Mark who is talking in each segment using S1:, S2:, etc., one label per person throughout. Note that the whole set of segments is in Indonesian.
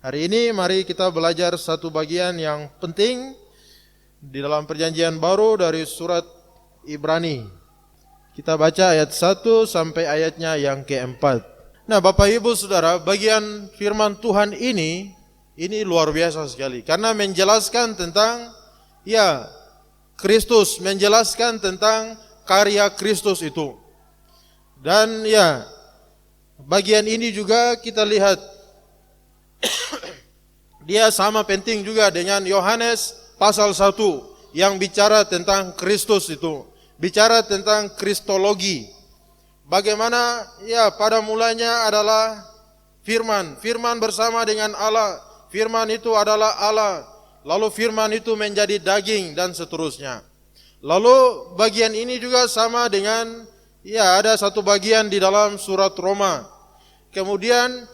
S1: Hari ini mari kita belajar satu bagian yang penting di dalam perjanjian baru dari surat Ibrani. Kita baca ayat 1 sampai ayatnya yang keempat. Nah, Bapak Ibu Saudara, bagian firman Tuhan ini luar biasa sekali karena menjelaskan tentang Kristus, menjelaskan tentang karya Kristus itu. Dan bagian ini juga kita lihat dia sama penting juga dengan Yohanes pasal 1 yang bicara tentang Kristus itu, bicara tentang kristologi. Bagaimana pada mulanya adalah firman, firman bersama dengan Allah, firman itu adalah Allah, lalu firman itu menjadi daging dan seterusnya. Lalu bagian ini juga sama dengan ada satu bagian di dalam surat Roma. Kemudian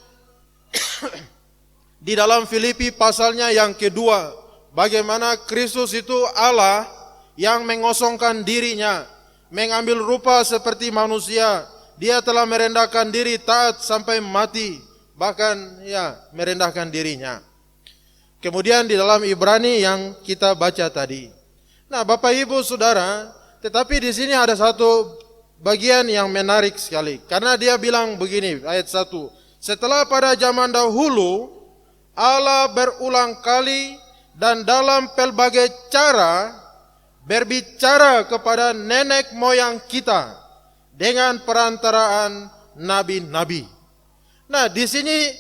S1: di dalam Filipi pasalnya yang kedua, bagaimana Kristus itu Allah yang mengosongkan dirinya, mengambil rupa seperti manusia. Dia telah merendahkan diri taat sampai mati, bahkan merendahkan dirinya. Kemudian di dalam Ibrani yang kita baca tadi. Nah, Bapak Ibu Saudara, tetapi di sini ada satu bagian yang menarik sekali, karena dia bilang begini, ayat 1. Setelah pada zaman dahulu Allah berulang kali dan dalam pelbagai cara berbicara kepada nenek moyang kita dengan perantaraan nabi-nabi. Nah, di sini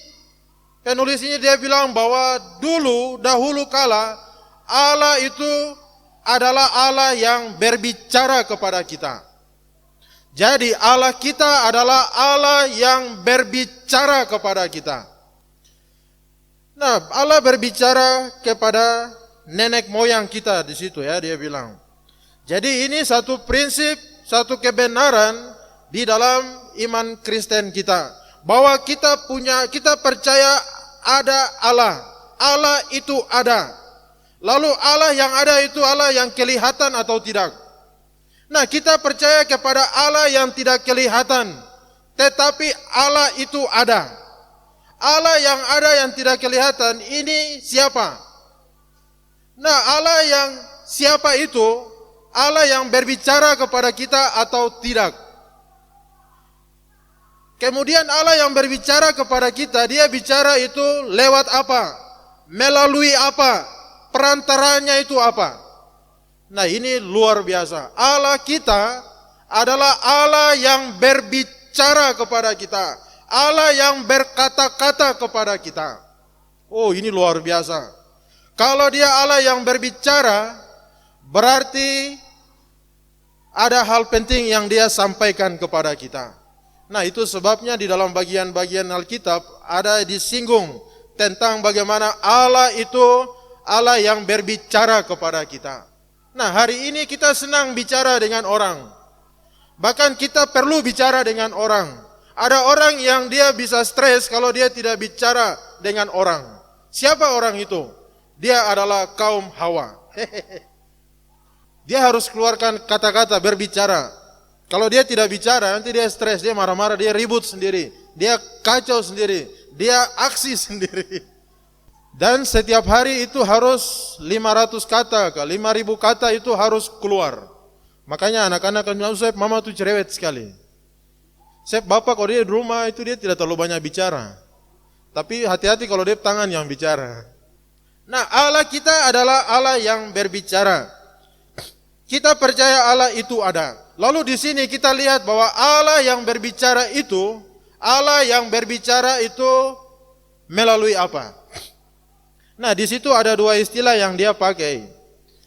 S1: penulis ini dia bilang bahwa dahulu kala Allah itu adalah Allah yang berbicara kepada kita. Jadi Allah kita adalah Allah yang berbicara kepada kita. Nah, Allah berbicara kepada nenek moyang kita di situ dia bilang. Jadi ini satu prinsip, satu kebenaran di dalam iman Kristen kita, bahwa kita percaya ada Allah. Allah itu ada. Lalu Allah yang ada itu Allah yang kelihatan atau tidak? Nah, kita percaya kepada Allah yang tidak kelihatan, tetapi Allah itu ada. Allah yang ada yang tidak kelihatan ini siapa? Nah, Allah yang siapa itu? Allah yang berbicara kepada kita atau tidak? Kemudian Allah yang berbicara kepada kita, dia bicara itu lewat apa? Melalui apa? Perantaranya itu apa? Nah, ini luar biasa. Allah kita adalah Allah yang berbicara kepada kita. Allah yang berkata-kata kepada kita. Oh, ini luar biasa. Kalau dia Allah yang berbicara, berarti ada hal penting yang dia sampaikan kepada kita. Nah, itu sebabnya di dalam bagian-bagian Alkitab ada disinggung tentang bagaimana Allah itu Allah yang berbicara kepada kita. Nah, hari ini kita senang bicara dengan orang. Bahkan kita perlu bicara dengan orang. Ada orang yang dia bisa stres kalau dia tidak bicara dengan orang. Siapa orang itu? Dia adalah kaum Hawa. Dia harus keluarkan kata-kata, berbicara. Kalau dia tidak bicara, nanti dia stres, dia marah-marah, dia ribut sendiri, dia kacau sendiri, dia aksi sendiri. Dan setiap hari itu harus 500 kata, 5.000 kata itu harus keluar. Makanya anak-anak kan bilang, "Ustaz, mama tuh cerewet sekali." Bapak kalau dia di rumah itu dia tidak terlalu banyak bicara. Tapi hati-hati kalau dia tangan yang bicara. Nah, Allah kita adalah Allah yang berbicara. Kita percaya Allah itu ada. Lalu di sini kita lihat bahwa Allah yang berbicara itu melalui apa? Nah, di situ ada dua istilah yang dia pakai.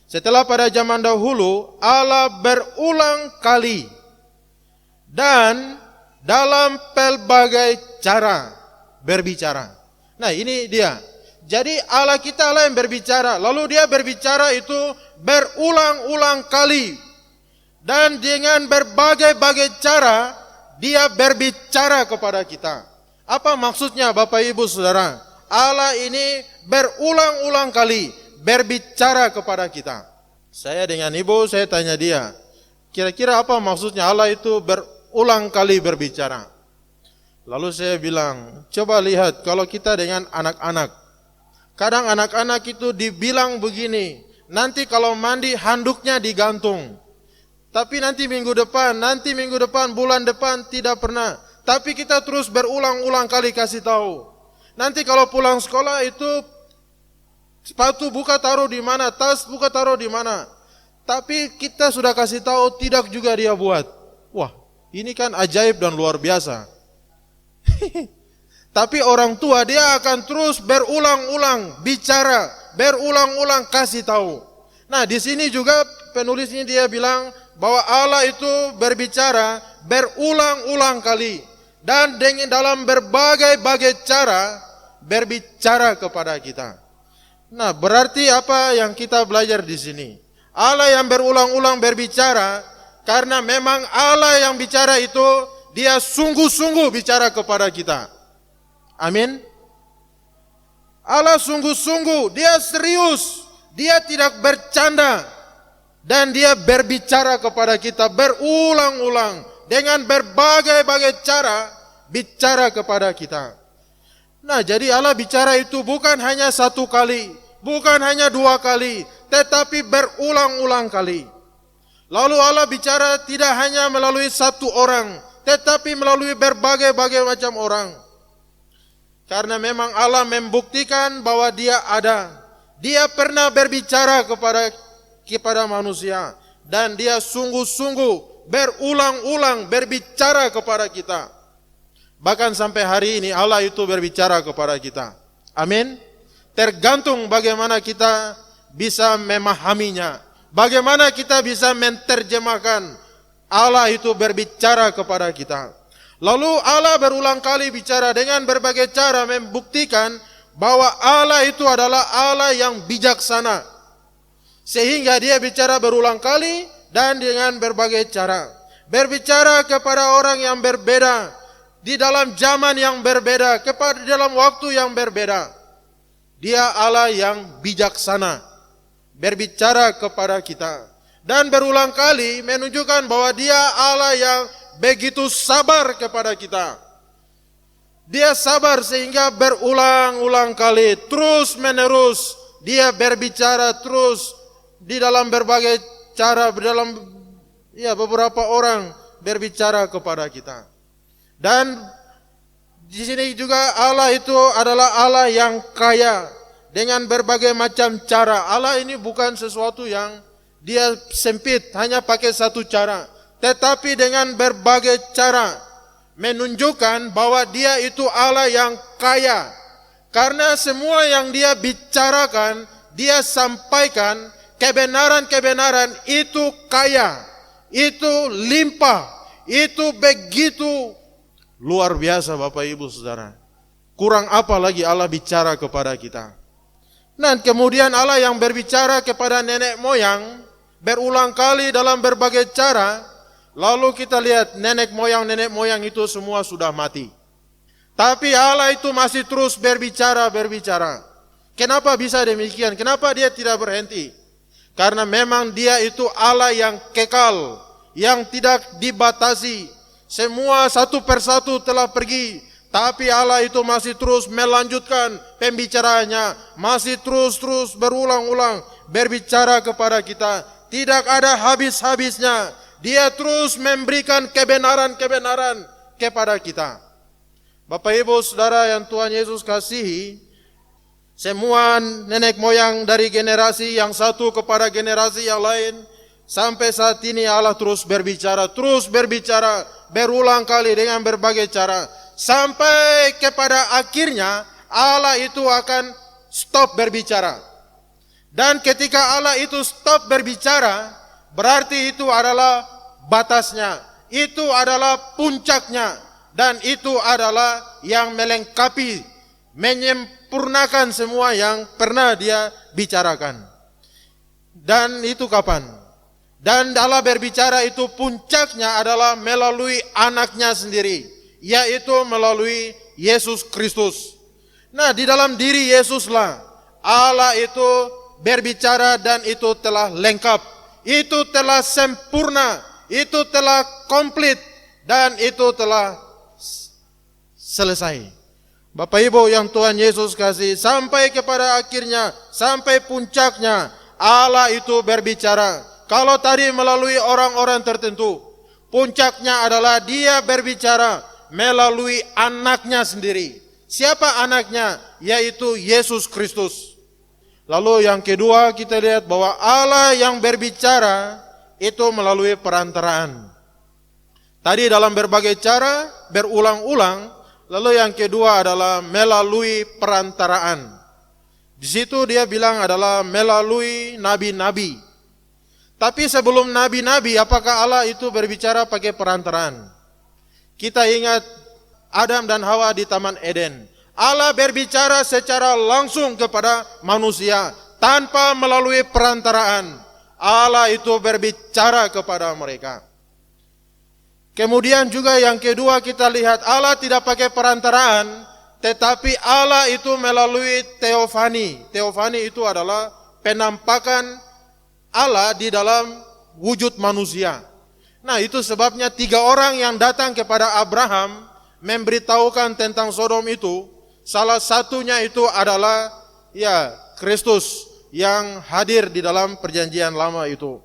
S1: Setelah pada zaman dahulu Allah berulang kali dan dalam pelbagai cara berbicara. Nah, ini dia. Jadi Allah kita Allah yang berbicara. Lalu dia berbicara itu berulang-ulang kali. Dan dengan berbagai-bagai cara dia berbicara kepada kita. Apa maksudnya Bapak Ibu Saudara? Allah ini berulang-ulang kali berbicara kepada kita. Saya dengan ibu, saya tanya dia, kira-kira apa maksudnya Allah itu berulang kali berbicara? Lalu saya bilang, coba lihat kalau kita dengan anak-anak. Kadang anak-anak itu dibilang begini, nanti kalau mandi handuknya digantung. Tapi nanti minggu depan, bulan depan tidak pernah. Tapi kita terus berulang-ulang kali kasih tahu. Nanti kalau pulang sekolah itu sepatu buka taruh di mana, tas buka taruh di mana. Tapi kita sudah kasih tahu, tidak juga dia buat. Wah, ini kan ajaib dan luar biasa. Tapi orang tua dia akan terus berulang-ulang bicara, berulang-ulang kasih tahu. Nah, di sini juga penulisnya dia bilang bahwa Allah itu berbicara berulang-ulang kali dan dengan dalam berbagai-bagai cara berbicara kepada kita. Nah, berarti apa yang kita belajar di sini? Allah yang berulang-ulang berbicara karena memang Allah yang bicara itu dia sungguh-sungguh bicara kepada kita. Amin. Allah sungguh-sungguh, dia serius, dia tidak bercanda, dan dia berbicara kepada kita berulang-ulang dengan berbagai-bagai cara bicara kepada kita. Nah, jadi Allah bicara itu bukan hanya satu kali, bukan hanya dua kali, tetapi berulang-ulang kali. Lalu Allah bicara tidak hanya melalui satu orang, tetapi melalui berbagai-bagai macam orang. Karena memang Allah membuktikan bahwa dia ada. Dia pernah berbicara kepada manusia. Dan dia sungguh-sungguh berulang-ulang berbicara kepada kita. Bahkan sampai hari ini Allah itu berbicara kepada kita. Amin. Tergantung bagaimana kita bisa memahaminya. Bagaimana kita bisa menerjemahkan Allah itu berbicara kepada kita. Lalu Allah berulang kali bicara dengan berbagai cara membuktikan bahwa Allah itu adalah Allah yang bijaksana. Sehingga dia bicara berulang kali dan dengan berbagai cara. Berbicara kepada orang yang berbeda, di dalam zaman yang berbeda, kepada dalam waktu yang berbeda. Dia Allah yang bijaksana, berbicara kepada kita. Dan berulang kali menunjukkan bahwa dia Allah yang begitu sabar kepada kita. Dia sabar sehingga berulang-ulang kali, terus menerus dia berbicara terus di dalam berbagai cara, dalam beberapa orang berbicara kepada kita. Dan di sini juga Allah itu adalah Allah yang kaya dengan berbagai macam cara. Allah ini bukan sesuatu yang dia sempit hanya pakai satu cara, tetapi dengan berbagai cara menunjukkan bahwa dia itu Allah yang kaya. Karena semua yang dia bicarakan, dia sampaikan kebenaran-kebenaran itu kaya, itu limpah, itu begitu luar biasa Bapak Ibu Saudara. Kurang apa lagi Allah bicara kepada kita. Nah, kemudian Allah yang berbicara kepada nenek moyang berulang kali dalam berbagai cara. Lalu kita lihat nenek moyang itu semua sudah mati. Tapi Allah itu masih terus berbicara. Kenapa bisa demikian? Kenapa dia tidak berhenti? Karena memang dia itu Allah yang kekal, yang tidak dibatasi. Semua satu persatu telah pergi, tapi Allah itu masih terus melanjutkan pembicaraannya, masih terus berulang-ulang berbicara kepada kita. Tidak ada habis-habisnya. Dia terus memberikan kebenaran-kebenaran kepada kita. Bapak Ibu Saudara yang Tuhan Yesus kasihi, semua nenek moyang dari generasi yang satu kepada generasi yang lain, sampai saat ini Allah terus berbicara, berulang kali dengan berbagai cara. Sampai kepada akhirnya Allah itu akan stop berbicara. Dan ketika Allah itu stop berbicara, berarti itu adalah batasnya, itu adalah puncaknya, dan itu adalah yang melengkapi, menyempurnakan semua yang pernah dia bicarakan. Dan itu kapan? Dan Allah berbicara itu puncaknya adalah melalui anaknya sendiri, yaitu melalui Yesus Kristus. Nah, di dalam diri Yesuslah Allah itu berbicara dan itu telah lengkap. Itu telah sempurna, itu telah komplit, dan itu telah selesai. Bapak Ibu yang Tuhan Yesus kasih, sampai kepada akhirnya, sampai puncaknya, Allah itu berbicara. Kalau tadi melalui orang-orang tertentu, puncaknya adalah dia berbicara melalui anaknya sendiri. Siapa anaknya? Yaitu Yesus Kristus. Lalu yang kedua kita lihat bahwa Allah yang berbicara itu melalui perantaraan. Tadi dalam berbagai cara, berulang-ulang. Lalu yang kedua adalah melalui perantaraan. Di situ dia bilang adalah melalui nabi-nabi. Tapi sebelum nabi-nabi, apakah Allah itu berbicara pakai perantaraan? Kita ingat Adam dan Hawa di Taman Eden. Allah berbicara secara langsung kepada manusia tanpa melalui perantaraan. Allah itu berbicara kepada mereka. Kemudian juga yang kedua kita lihat Allah tidak pakai perantaraan, tetapi Allah itu melalui teofani. Teofani itu adalah penampakan Allah di dalam wujud manusia. Nah, itu sebabnya 3 orang yang datang kepada Abraham memberitahukan tentang Sodom itu, salah satunya itu adalah Kristus yang hadir di dalam perjanjian lama itu.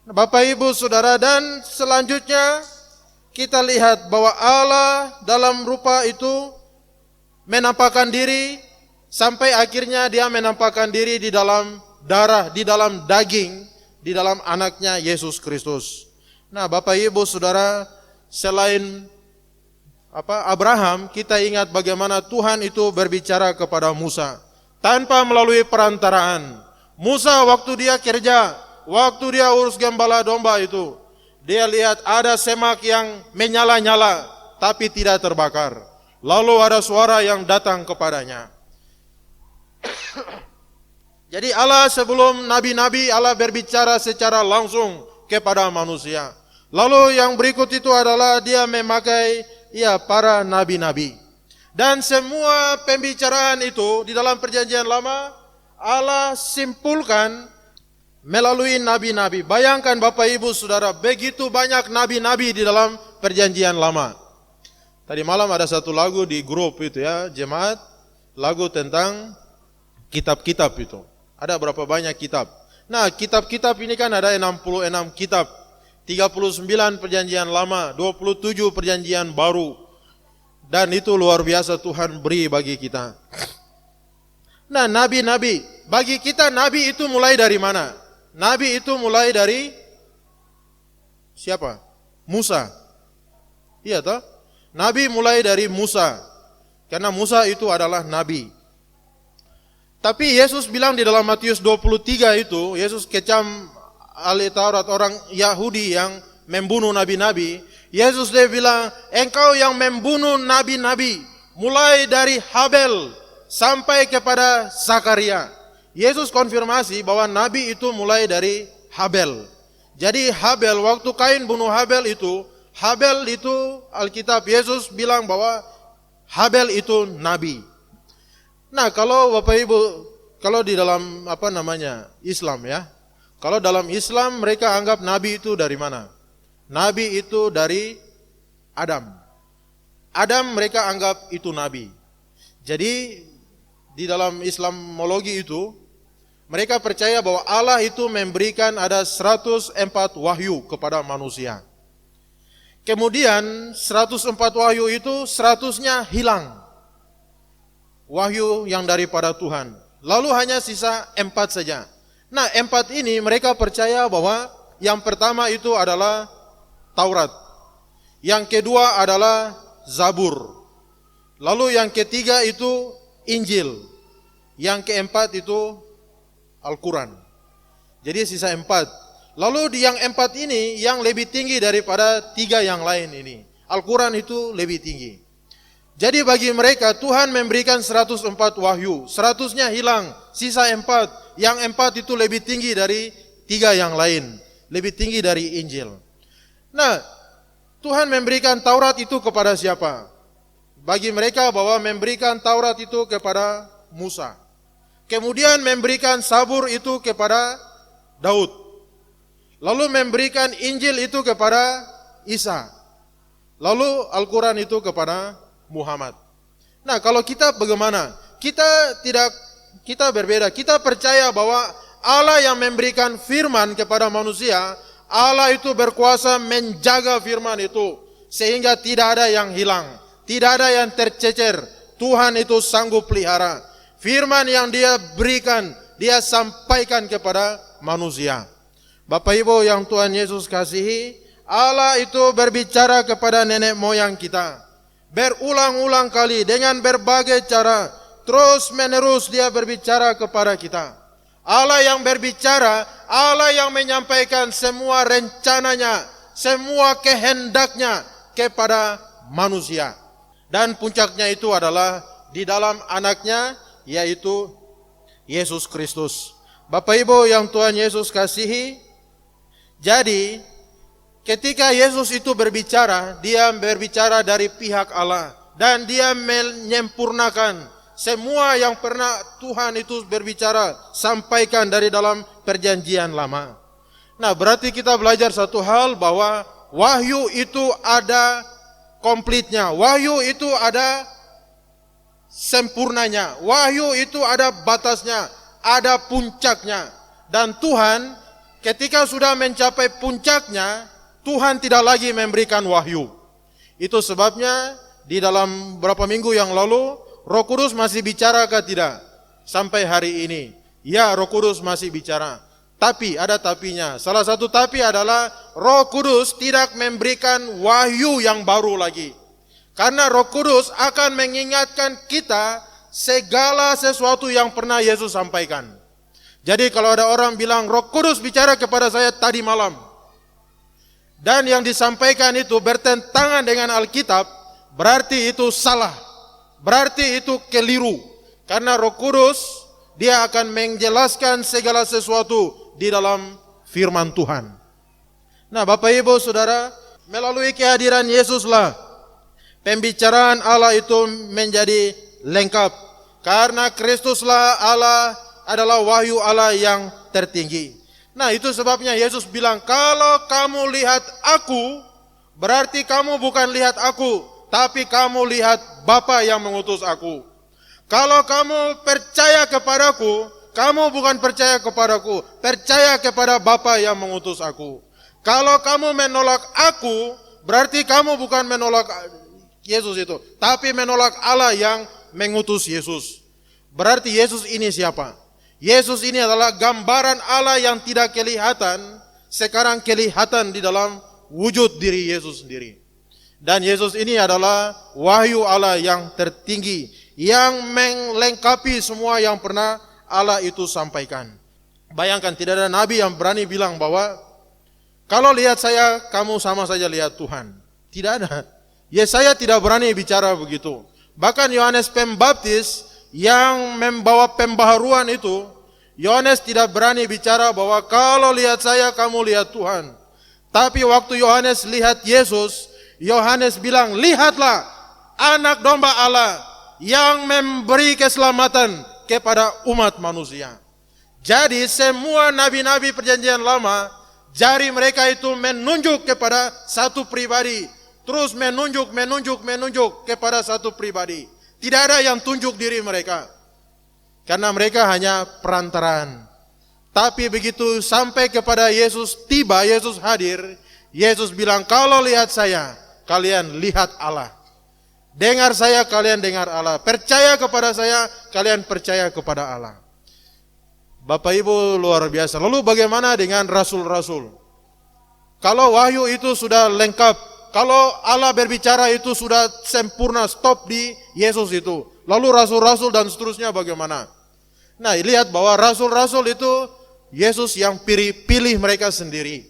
S1: Bapak Ibu Saudara, dan selanjutnya kita lihat bahwa Allah dalam rupa itu menampakkan diri sampai akhirnya dia menampakkan diri di dalam darah, di dalam daging, di dalam anaknya Yesus Kristus. Nah, Bapak Ibu Saudara, selain Abraham, kita ingat bagaimana Tuhan itu berbicara kepada Musa tanpa melalui perantaraan. Musa waktu dia kerja, waktu dia urus gembala domba itu, dia lihat ada semak yang menyala-nyala tapi tidak terbakar. Lalu ada suara yang datang kepadanya. Jadi Allah sebelum nabi-nabi, Allah berbicara secara langsung kepada manusia. Lalu yang berikut itu adalah dia memakai para nabi-nabi. Dan semua pembicaraan itu di dalam perjanjian lama Allah simpulkan melalui nabi-nabi. Bayangkan Bapak Ibu Saudara, begitu banyak nabi-nabi di dalam perjanjian lama. Tadi malam ada satu lagu di grup itu jemaat, lagu tentang kitab-kitab itu. Ada berapa banyak kitab. Nah, kitab-kitab ini kan ada 66 kitab. 39 perjanjian lama, 27 perjanjian baru. Dan itu luar biasa Tuhan beri bagi kita. Nah, nabi-nabi, bagi kita nabi itu mulai dari mana? Nabi itu mulai dari siapa? Musa. Iya toh? Nabi mulai dari Musa. Karena Musa itu adalah nabi. Tapi Yesus bilang di dalam Matius 23 itu, Yesus kecam ahli Taurat, orang Yahudi yang membunuh nabi-nabi. Yesus dia bilang, engkau yang membunuh nabi-nabi, mulai dari Habel sampai kepada Zakaria. Yesus konfirmasi bahwa nabi itu mulai dari Habel. Jadi Habel, waktu Kain bunuh Habel itu Alkitab Yesus bilang bahwa Habel itu nabi. Nah, kalau Bapak Ibu, kalau di dalam Islam kalau dalam Islam mereka anggap nabi itu dari mana? Nabi itu dari Adam. Adam mereka anggap itu nabi. Jadi di dalam Islamologi itu mereka percaya bahwa Allah itu memberikan ada 104 wahyu kepada manusia. Kemudian 104 wahyu itu 100-nya hilang. Wahyu yang daripada Tuhan. Lalu hanya sisa 4 saja. Nah, 4 ini mereka percaya bahwa yang pertama itu adalah Taurat. Yang kedua adalah Zabur. Lalu yang ketiga itu Injil. Yang keempat itu Al-Quran. Jadi sisa 4. Lalu di yang 4 ini yang lebih tinggi daripada 3 yang lain ini. Al-Quran itu lebih tinggi. Jadi bagi mereka Tuhan memberikan 104 wahyu. 100-nya hilang, sisa 4. Yang 4 itu lebih tinggi dari 3 yang lain. Lebih tinggi dari Injil. Nah, Tuhan memberikan Taurat itu kepada siapa? Bagi mereka bahwa memberikan Taurat itu kepada Musa. Kemudian memberikan Zabur itu kepada Daud. Lalu memberikan Injil itu kepada Isa. Lalu Al-Quran itu kepada Muhammad. Nah, kalau kita bagaimana? Kita berbeda. Kita percaya bahwa Allah yang memberikan firman kepada manusia, Allah itu berkuasa menjaga firman itu sehingga tidak ada yang hilang, tidak ada yang tercecer. Tuhan itu sanggup pelihara. Firman yang Dia berikan, Dia sampaikan kepada manusia. Bapak Ibu yang Tuhan Yesus kasihi, Allah itu berbicara kepada nenek moyang kita berulang-ulang kali dengan berbagai cara, terus menerus Dia berbicara kepada kita. Allah yang berbicara, Allah yang menyampaikan semua rencananya, semua kehendaknya kepada manusia. Dan puncaknya itu adalah di dalam anaknya, yaitu Yesus Kristus. Bapak Ibu yang Tuhan Yesus kasihi, jadi ketika Yesus itu berbicara, Dia berbicara dari pihak Allah. Dan Dia menyempurnakan semua yang pernah Tuhan itu berbicara, sampaikan dari dalam perjanjian lama. Nah, berarti kita belajar satu hal, bahwa wahyu itu ada komplitnya. Wahyu itu ada sempurnanya. Wahyu itu ada batasnya, ada puncaknya. Dan Tuhan ketika sudah mencapai puncaknya, Tuhan tidak lagi memberikan wahyu. Itu sebabnya di dalam beberapa minggu yang lalu, Roh Kudus masih bicara ke tidak? Sampai hari ini. Ya, Roh Kudus masih bicara. Tapi, ada tapinya. Salah satu tapi adalah Roh Kudus tidak memberikan wahyu yang baru lagi. Karena Roh Kudus akan mengingatkan kita segala sesuatu yang pernah Yesus sampaikan. Jadi kalau ada orang bilang, Roh Kudus bicara kepada saya tadi malam, dan yang disampaikan itu bertentangan dengan Alkitab, berarti itu salah. Berarti itu keliru. Karena Roh Kudus, Dia akan menjelaskan segala sesuatu di dalam firman Tuhan. Nah, Bapak Ibu Saudara, melalui kehadiran Yesuslah pembicaraan Allah itu menjadi lengkap. Karena Kristuslah Allah adalah wahyu Allah yang tertinggi. Nah, itu sebabnya Yesus bilang, kalau kamu lihat aku, berarti kamu bukan lihat aku, tapi kamu lihat Bapa yang mengutus aku. Kalau kamu percaya kepadaku, kamu bukan percaya kepadaku, percaya kepada Bapa yang mengutus aku. Kalau kamu menolak aku, berarti kamu bukan menolak Yesus itu, tapi menolak Allah yang mengutus Yesus. Berarti Yesus ini siapa? Yesus ini adalah gambaran Allah yang tidak kelihatan, sekarang kelihatan di dalam wujud diri Yesus sendiri. Dan Yesus ini adalah wahyu Allah yang tertinggi, yang melengkapi semua yang pernah Allah itu sampaikan. Bayangkan, tidak ada nabi yang berani bilang bahwa kalau lihat saya, kamu sama saja lihat Tuhan. Tidak ada. Yesaya tidak berani bicara begitu. Bahkan Yohanes Pembaptis yang membawa pembaharuan itu, Yohanes tidak berani bicara bahwa kalau lihat saya, kamu lihat Tuhan. Tapi waktu Yohanes lihat Yesus, Yohanes bilang, lihatlah anak domba Allah yang memberi keselamatan kepada umat manusia. Jadi semua nabi-nabi perjanjian lama, jari mereka itu menunjuk kepada satu pribadi. Terus menunjuk kepada satu pribadi. Tidak ada yang tunjuk diri mereka. Karena mereka hanya perantaraan. Tapi begitu sampai kepada Yesus, tiba Yesus hadir, Yesus bilang, kalau lihat saya, kalian lihat Allah. Dengar saya, kalian dengar Allah. Percaya kepada saya, kalian percaya kepada Allah. Bapak Ibu luar biasa. Lalu bagaimana dengan rasul-rasul? Kalau wahyu itu sudah lengkap, kalau Allah berbicara itu sudah sempurna, stop di Yesus itu. Lalu rasul-rasul dan seterusnya bagaimana? Nah, lihat bahwa rasul-rasul itu Yesus yang pilih mereka sendiri.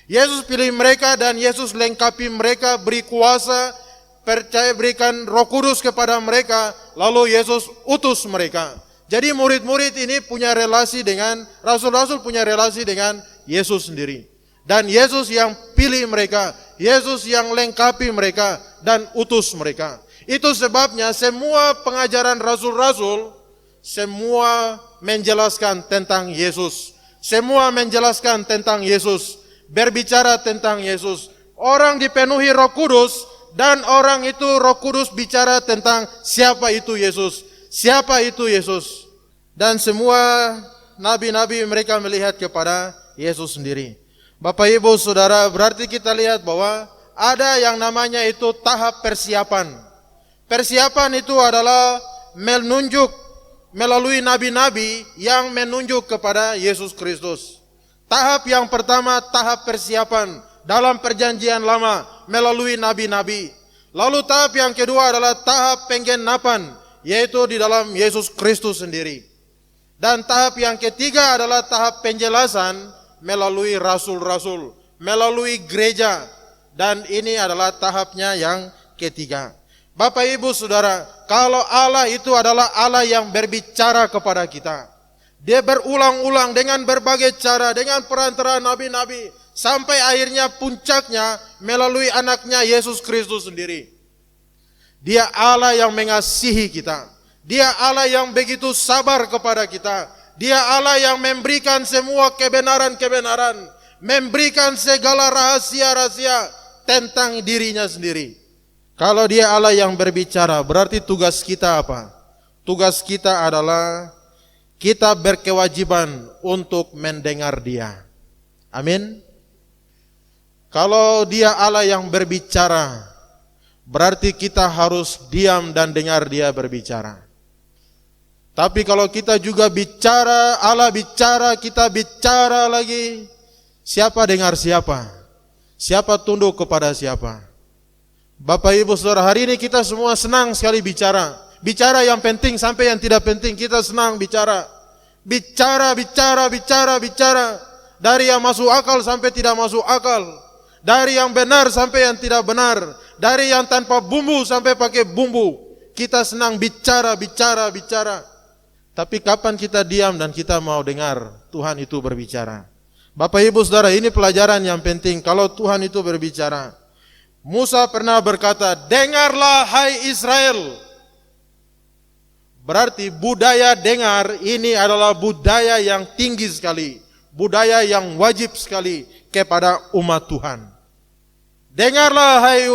S1: Yesus pilih mereka dan Yesus lengkapi mereka, beri kuasa, percaya, berikan Roh Kudus kepada mereka, lalu Yesus utus mereka. Jadi murid-murid ini punya relasi dengan, rasul-rasul punya relasi dengan Yesus sendiri. Dan Yesus yang pilih mereka, Yesus yang lengkapi mereka dan utus mereka. Itu sebabnya semua pengajaran rasul-rasul, semua menjelaskan tentang Yesus. Semua menjelaskan tentang Yesus. Berbicara tentang Yesus. Orang dipenuhi Roh Kudus dan orang itu Roh Kudus bicara tentang siapa itu Yesus. Siapa itu Yesus? Dan semua nabi-nabi mereka melihat kepada Yesus sendiri. Bapak Ibu Saudara, berarti kita lihat bahwa ada yang namanya itu tahap persiapan. Persiapan itu adalah menunjuk melalui nabi-nabi yang menunjuk kepada Yesus Kristus. Tahap yang pertama, tahap persiapan dalam perjanjian lama melalui nabi-nabi. Lalu tahap yang kedua adalah tahap penggenapan, yaitu di dalam Yesus Kristus sendiri. Dan tahap yang ketiga adalah tahap penjelasan melalui rasul-rasul, melalui gereja. Dan ini adalah tahapnya yang ketiga. Bapak Ibu Saudara, kalau Allah itu adalah Allah yang berbicara kepada kita, Dia berulang-ulang dengan berbagai cara, dengan perantara nabi-nabi, sampai akhirnya puncaknya melalui anaknya Yesus Kristus sendiri. Dia Allah yang mengasihi kita. Dia Allah yang begitu sabar kepada kita. Dia Allah yang memberikan semua kebenaran-kebenaran, memberikan segala rahasia-rahasia tentang dirinya sendiri. Kalau Dia Allah yang berbicara, berarti tugas kita apa? Tugas kita adalah kita berkewajiban untuk mendengar Dia. Amin. Kalau Dia Allah yang berbicara, berarti kita harus diam dan dengar Dia berbicara. Tapi kalau kita juga bicara, Allah bicara, kita bicara lagi, siapa dengar siapa? Siapa tunduk kepada siapa? Bapak Ibu Saudara, hari ini kita semua senang sekali bicara. Bicara yang penting sampai yang tidak penting, kita senang bicara. Bicara. Dari yang masuk akal sampai tidak masuk akal. Dari yang benar sampai yang tidak benar. Dari yang tanpa bumbu sampai pakai bumbu. Kita senang bicara. Tapi kapan kita diam dan kita mau dengar Tuhan itu berbicara? Bapak Ibu Saudara, ini pelajaran yang penting. Kalau Tuhan itu berbicara, Musa pernah berkata, dengarlah hai Israel. Berarti budaya dengar ini adalah budaya yang tinggi sekali. Budaya yang wajib sekali kepada umat Tuhan. Dengarlah hai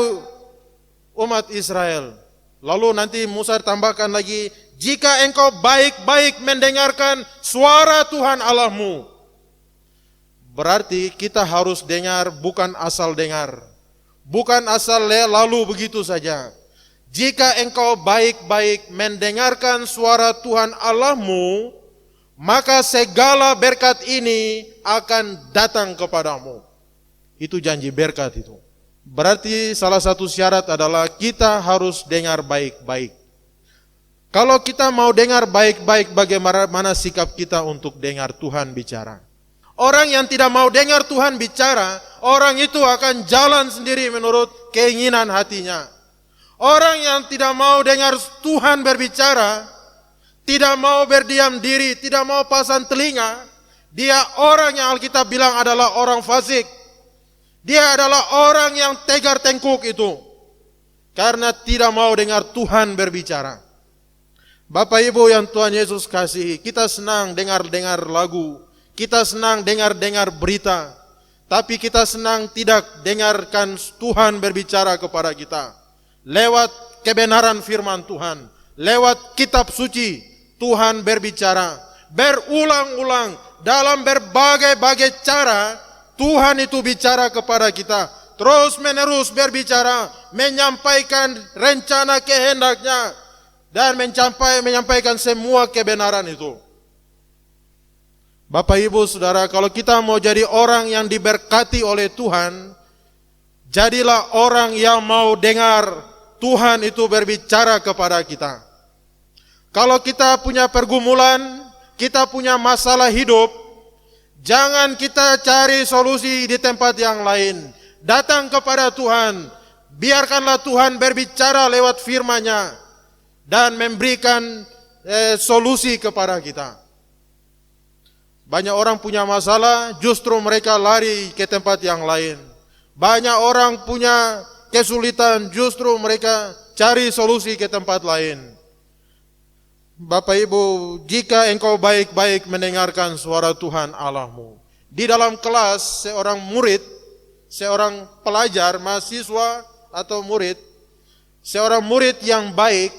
S1: umat Israel. Lalu nanti Musa tambahkan lagi, jika engkau baik-baik mendengarkan suara Tuhan Allahmu. Berarti kita harus dengar, bukan asal dengar. Bukan asal lalu begitu saja. Jika engkau baik-baik mendengarkan suara Tuhan Allahmu, maka segala berkat ini akan datang kepadamu. Itu janji berkat itu. Berarti salah satu syarat adalah kita harus dengar baik-baik. Kalau kita mau dengar baik-baik, bagaimana sikap kita untuk dengar Tuhan bicara? Orang yang tidak mau dengar Tuhan bicara, orang itu akan jalan sendiri menurut keinginan hatinya. Orang yang tidak mau dengar Tuhan berbicara, tidak mau berdiam diri, tidak mau pasang telinga, dia orang yang Alkitab bilang adalah orang fasik. Dia adalah orang yang tegar tengkuk itu, karena tidak mau dengar Tuhan berbicara. Bapak Ibu yang Tuhan Yesus kasihi, kita senang dengar-dengar lagu, kita senang dengar-dengar berita, tapi kita senang tidak dengarkan Tuhan berbicara kepada kita. Lewat kebenaran firman Tuhan, lewat kitab suci, Tuhan berbicara. Berulang-ulang, dalam berbagai-bagai cara, Tuhan itu bicara kepada kita. Terus menerus berbicara, menyampaikan rencana kehendaknya, dan menyampaikan semua kebenaran itu. Bapak Ibu Saudara, kalau kita mau jadi orang yang diberkati oleh Tuhan, jadilah orang yang mau dengar Tuhan itu berbicara kepada kita. Kalau kita punya pergumulan, kita punya masalah hidup, jangan kita cari solusi di tempat yang lain. Datang kepada Tuhan, biarkanlah Tuhan berbicara lewat firman-Nya dan memberikan solusi kepada kita. Banyak orang punya masalah, justru mereka lari ke tempat yang lain. Banyak orang punya kesulitan, justru mereka cari solusi ke tempat lain. Bapak Ibu, jika engkau baik-baik mendengarkan suara Tuhan Allahmu. Di dalam kelas, seorang murid, seorang pelajar, mahasiswa atau murid, Seorang murid yang baik,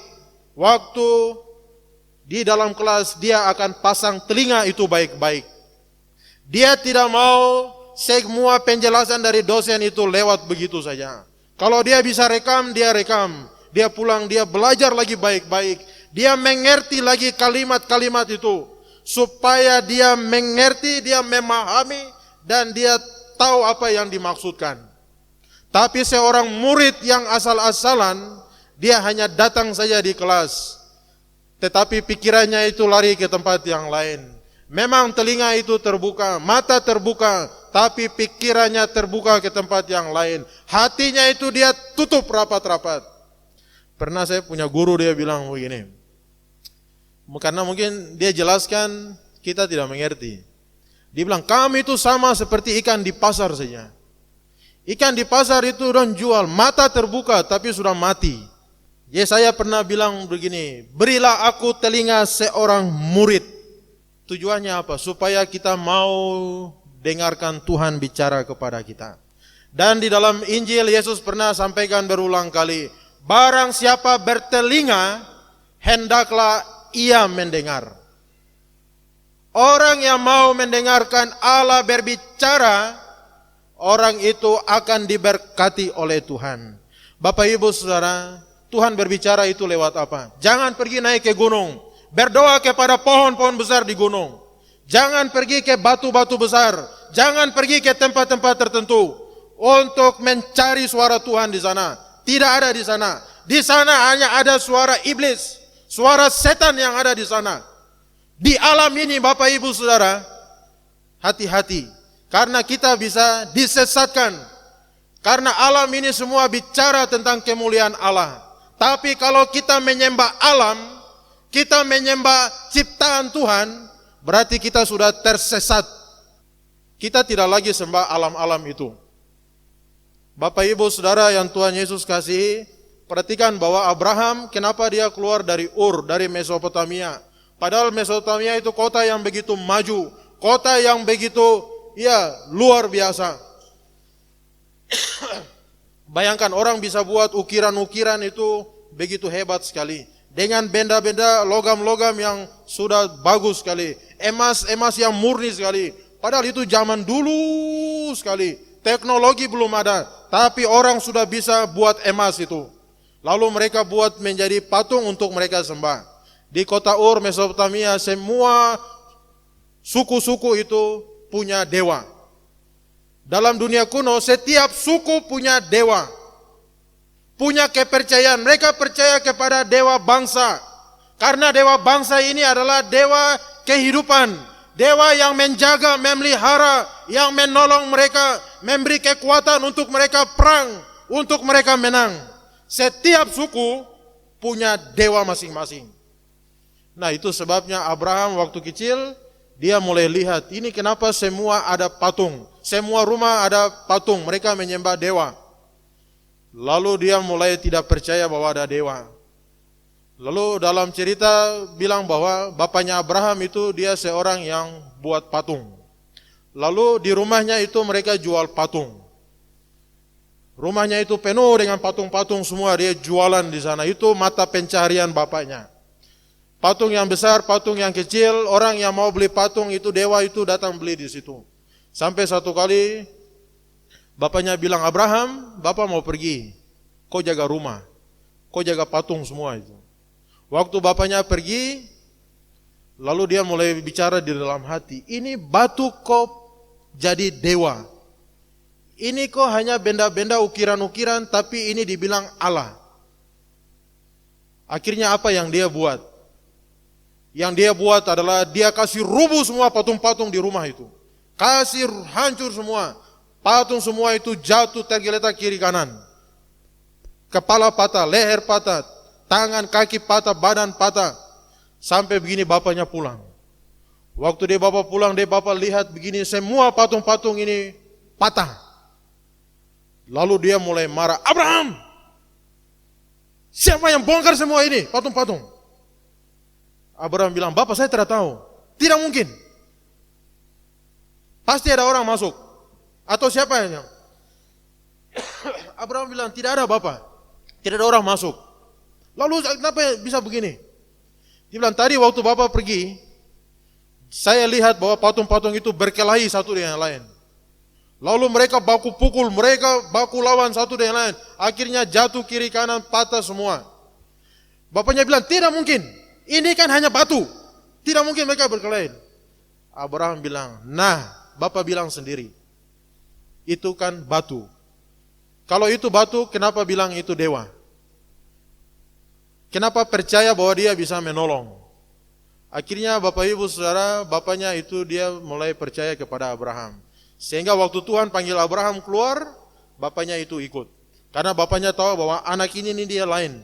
S1: waktu di dalam kelas dia akan pasang telinga itu baik-baik. Dia tidak mau semua penjelasan dari dosen itu lewat begitu saja. Kalau dia bisa rekam, dia rekam. Dia pulang, dia belajar lagi baik-baik. Dia mengerti lagi kalimat-kalimat itu. Supaya dia mengerti, dia memahami, dan dia tahu apa yang dimaksudkan. Tapi seorang murid yang asal-asalan, dia hanya datang saja di kelas. Tetapi pikirannya itu lari ke tempat yang lain. Memang telinga itu terbuka, mata terbuka, tapi pikirannya terbuka ke tempat yang lain. Hatinya itu dia tutup rapat-rapat. Pernah saya punya guru, dia bilang begini, karena mungkin dia jelaskan kita tidak mengerti. Dia bilang, kami itu sama seperti ikan di pasar saja. Ikan di pasar itu orang jual, mata terbuka tapi sudah mati. Ya, saya pernah bilang begini, berilah aku telinga seorang murid. Tujuannya apa? Supaya kita mau dengarkan Tuhan bicara kepada kita. Dan di dalam Injil Yesus pernah sampaikan berulang kali, barang siapa bertelinga, hendaklah ia mendengar. Orang yang mau mendengarkan Allah berbicara, orang itu akan diberkati oleh Tuhan. Bapak Ibu Saudara, Tuhan berbicara itu lewat apa? Jangan pergi naik ke gunung, berdoa kepada pohon-pohon besar di gunung. Jangan pergi ke batu-batu besar. Jangan pergi ke tempat-tempat tertentu untuk mencari suara Tuhan di sana. Tidak ada di sana. Di sana hanya ada suara iblis, suara setan yang ada di sana. Di alam ini Bapak Ibu Saudara, hati-hati. Karena kita bisa disesatkan. Karena alam ini semua bicara tentang kemuliaan Allah. Tapi kalau kita menyembah alam, kita menyembah ciptaan Tuhan, berarti kita sudah tersesat. Kita tidak lagi sembah alam-alam itu. Bapak Ibu Saudara yang Tuhan Yesus kasih, perhatikan bahwa Abraham, kenapa dia keluar dari Ur, dari Mesopotamia. Padahal Mesopotamia itu kota yang begitu maju, kota yang begitu luar biasa. Bayangkan orang bisa buat ukiran-ukiran itu begitu hebat sekali. Dengan benda-benda logam-logam yang sudah bagus sekali. Emas-emas yang murni sekali. Padahal itu zaman dulu sekali. Teknologi belum ada. Tapi orang sudah bisa buat emas itu. Lalu mereka buat menjadi patung untuk mereka sembah. Di kota Ur, Mesopotamia, semua suku-suku itu punya dewa. Dalam dunia kuno, setiap suku punya dewa. Punya kepercayaan, mereka percaya kepada dewa bangsa. Karena dewa bangsa ini adalah dewa kehidupan. Dewa yang menjaga, memelihara, yang menolong mereka, memberi kekuatan untuk mereka perang, untuk mereka menang. Setiap suku punya dewa masing-masing. Nah, itu sebabnya Abraham waktu kecil, dia mulai lihat, ini kenapa semua ada patung. Semua rumah ada patung, mereka menyembah dewa. Lalu dia mulai tidak percaya bahwa ada dewa. Lalu dalam cerita bilang bahwa bapaknya Abraham itu dia seorang yang buat patung. Lalu di rumahnya itu mereka jual patung. Rumahnya itu penuh dengan patung-patung semua, dia jualan di sana. Itu mata pencaharian bapaknya. Patung yang besar, patung yang kecil, orang yang mau beli patung itu dewa itu datang beli di situ. Sampai satu kali bapaknya bilang, Abraham, bapak mau pergi, kau jaga rumah, kau jaga patung semua itu. Waktu bapaknya pergi, lalu dia mulai bicara di dalam hati, ini batu kok jadi dewa. Ini kok hanya benda-benda ukiran-ukiran, tapi ini dibilang Allah. Akhirnya apa yang dia buat? Yang dia buat adalah dia kasih rubuh semua patung-patung di rumah itu. Kasih hancur semua. Patung semua itu jatuh tergeletak kiri kanan. Kepala patah, leher patah, tangan, kaki patah, badan patah. Sampai begini bapaknya pulang. Waktu dia bapak pulang, dia bapak lihat begini, semua patung-patung ini patah. Lalu dia mulai marah, Abraham, siapa yang bongkar semua ini, patung-patung? Abraham bilang, bapak saya tidak tahu. Tidak mungkin. Pasti ada orang masuk. Atau siapa yang? Abraham bilang, tidak ada bapak. Tidak ada orang masuk. Lalu kenapa bisa begini? Dia bilang, tadi waktu Bapak pergi, saya lihat bahwa patung-patung itu berkelahi satu dengan yang lain. Lalu mereka baku pukul, mereka baku lawan satu dengan yang lain. Akhirnya jatuh kiri kanan, patah semua. Bapaknya bilang, tidak mungkin. Ini kan hanya batu. Tidak mungkin mereka berkelahi. Abraham bilang, nah, Bapak bilang sendiri. Itu kan batu. Kalau itu batu, kenapa bilang itu dewa? Kenapa percaya bahwa dia bisa menolong? Akhirnya Bapak Ibu Saudara, bapaknya itu dia mulai percaya kepada Abraham. Sehingga waktu Tuhan panggil Abraham keluar, bapaknya itu ikut. Karena bapaknya tahu bahwa anak ini dia lain.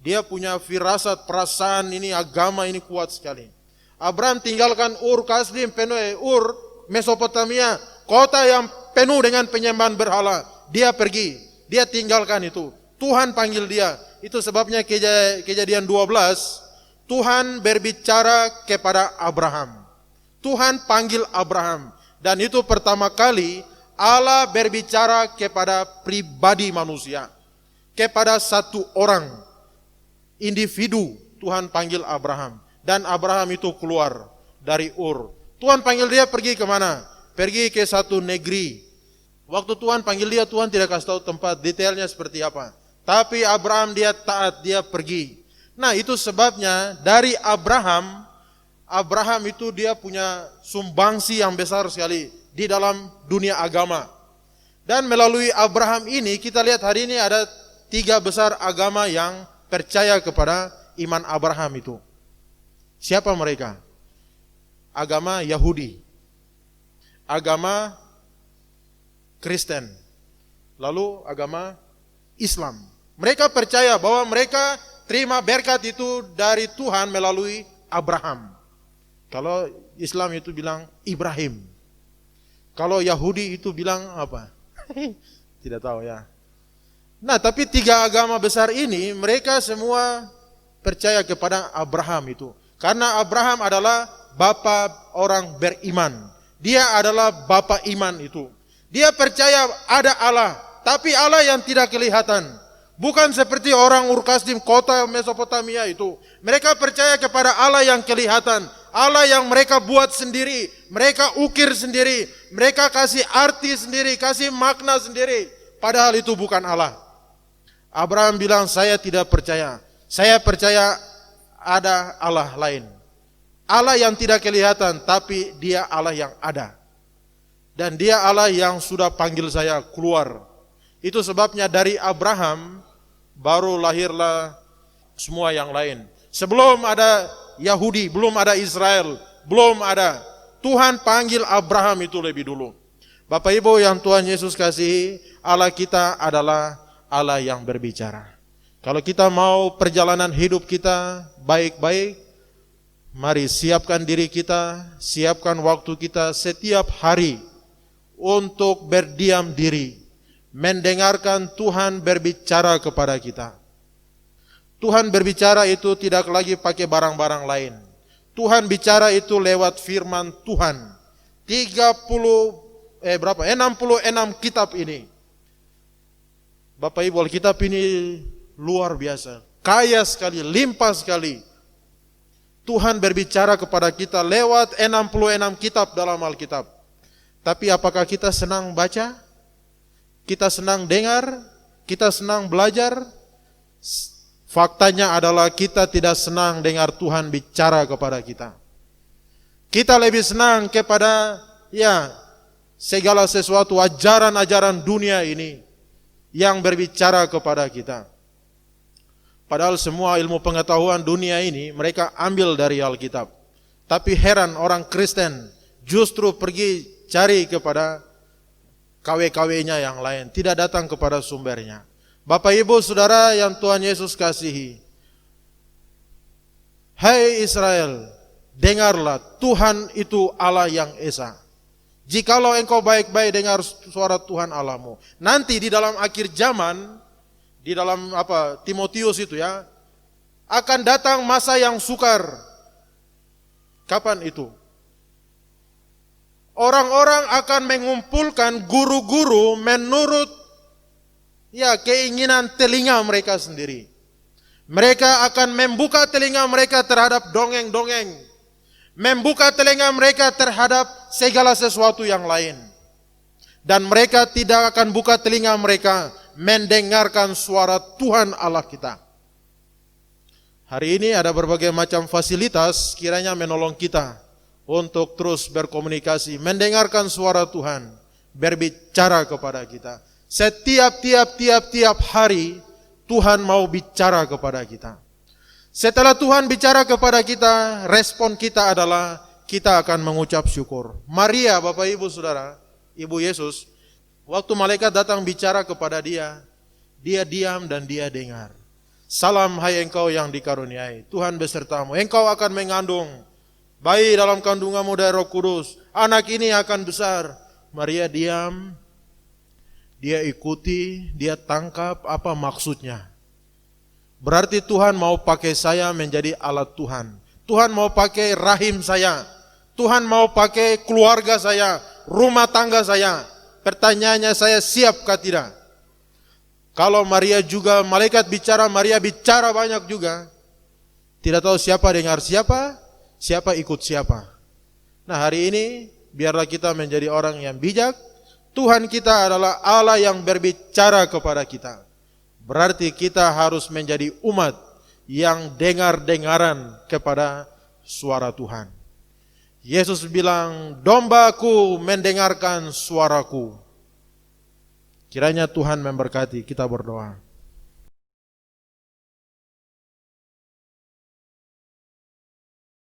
S1: Dia punya firasat, perasaan ini, agama ini kuat sekali. Abraham tinggalkan Ur Kasdim, Ur Mesopotamia, kota yang penuh dengan penyembahan berhala. Dia pergi, dia tinggalkan itu. Tuhan panggil dia. Itu sebabnya Kejadian 12, Tuhan berbicara kepada Abraham. Tuhan panggil Abraham. Dan itu pertama kali Allah berbicara kepada pribadi manusia. Kepada satu orang, individu, Tuhan panggil Abraham. Dan Abraham itu keluar dari Ur. Tuhan panggil dia pergi kemana? Pergi ke satu negeri. Waktu Tuhan panggil dia, Tuhan tidak kasih tahu tempat detailnya seperti apa. Tapi Abraham dia taat, dia pergi. Nah, itu sebabnya dari Abraham itu dia punya sumbangsi yang besar sekali di dalam dunia agama. Dan melalui Abraham ini kita lihat hari ini ada 3 besar agama yang percaya kepada iman Abraham itu. Siapa mereka? Agama Yahudi, agama Kristen, lalu agama Islam. Mereka percaya bahwa mereka terima berkat itu dari Tuhan melalui Abraham. Kalau Islam itu bilang Ibrahim. Kalau Yahudi itu bilang apa? Tidak tahu ya. Nah, tapi 3 agama besar ini mereka semua percaya kepada Abraham itu. Karena Abraham adalah bapa orang beriman. Dia adalah bapa iman itu. Dia percaya ada Allah, tapi Allah yang tidak kelihatan. Bukan seperti orang Ur Kasdim, kota Mesopotamia itu. Mereka percaya kepada Allah yang kelihatan. Allah yang mereka buat sendiri. Mereka ukir sendiri. Mereka kasih arti sendiri, kasih makna sendiri. Padahal itu bukan Allah. Abraham bilang, saya tidak percaya. Saya percaya ada Allah lain. Allah yang tidak kelihatan, tapi dia Allah yang ada. Dan dia Allah yang sudah panggil saya keluar. Itu sebabnya dari Abraham baru lahirlah semua yang lain. Sebelum ada Yahudi, belum ada Israel, belum ada. Tuhan panggil Abraham itu lebih dulu. Bapak Ibu yang Tuhan Yesus kasihi, Allah kita adalah Allah yang berbicara. Kalau kita mau perjalanan hidup kita baik-baik, mari siapkan diri kita, siapkan waktu kita setiap hari untuk berdiam diri, mendengarkan Tuhan berbicara kepada kita. Tuhan berbicara itu tidak lagi pakai barang-barang lain. Tuhan bicara itu lewat firman Tuhan. 66 kitab ini. Bapak Ibu, kitab ini luar biasa, kaya sekali, limpah sekali. Tuhan berbicara kepada kita lewat 66 kitab dalam Alkitab. Tapi apakah kita senang baca? Kita senang dengar? Kita senang belajar? Faktanya adalah kita tidak senang dengar Tuhan bicara kepada kita. Kita lebih senang kepada segala sesuatu ajaran-ajaran dunia ini yang berbicara kepada kita. Padahal semua ilmu pengetahuan dunia ini mereka ambil dari Alkitab. Tapi heran orang Kristen justru pergi cari kepada KW-KW-nya yang lain, tidak datang kepada sumbernya. Bapak Ibu Saudara yang Tuhan Yesus kasihi, hai Israel, dengarlah, Tuhan itu Allah yang esa. Jikalau engkau baik-baik dengar suara Tuhan Allahmu, nanti di dalam akhir zaman, di dalam Timotius itu akan datang masa yang sukar. Kapan itu? Orang-orang akan mengumpulkan guru-guru menurut Ya, keinginan telinga mereka sendiri. Mereka akan membuka telinga mereka terhadap dongeng-dongeng, membuka telinga mereka terhadap segala sesuatu yang lain. Dan mereka tidak akan buka telinga mereka mendengarkan suara Tuhan Allah kita. Hari ini ada berbagai macam fasilitas kiranya menolong kita untuk terus berkomunikasi, mendengarkan suara Tuhan, berbicara kepada kita. Setiap hari Tuhan mau bicara kepada kita. Setelah Tuhan bicara kepada kita, respon kita adalah kita akan mengucap syukur. Maria, Bapak Ibu Saudara, Ibu Yesus, waktu malaikat datang bicara kepada dia, dia diam dan dia dengar. Salam hai engkau yang dikaruniai, Tuhan besertamu. Engkau akan mengandung bayi dalam kandunganmu dari Roh Kudus. Anak ini akan besar. Maria diam, dia ikuti, dia tangkap apa maksudnya. Berarti Tuhan mau pakai saya menjadi alat Tuhan. Tuhan mau pakai rahim saya. Tuhan mau pakai keluarga saya, rumah tangga saya. Pertanyaannya, saya siapkah tidak? Kalau Maria juga, malaikat bicara, Maria bicara banyak juga. Tidak tahu siapa dengar siapa, siapa ikut siapa. Nah, hari ini biarlah kita menjadi orang yang bijak. Tuhan kita adalah Allah yang berbicara kepada kita. Berarti kita harus menjadi umat yang dengar-dengaran kepada suara Tuhan. Yesus bilang, dombaku mendengarkan suaraku. Kiranya Tuhan memberkati, kita berdoa.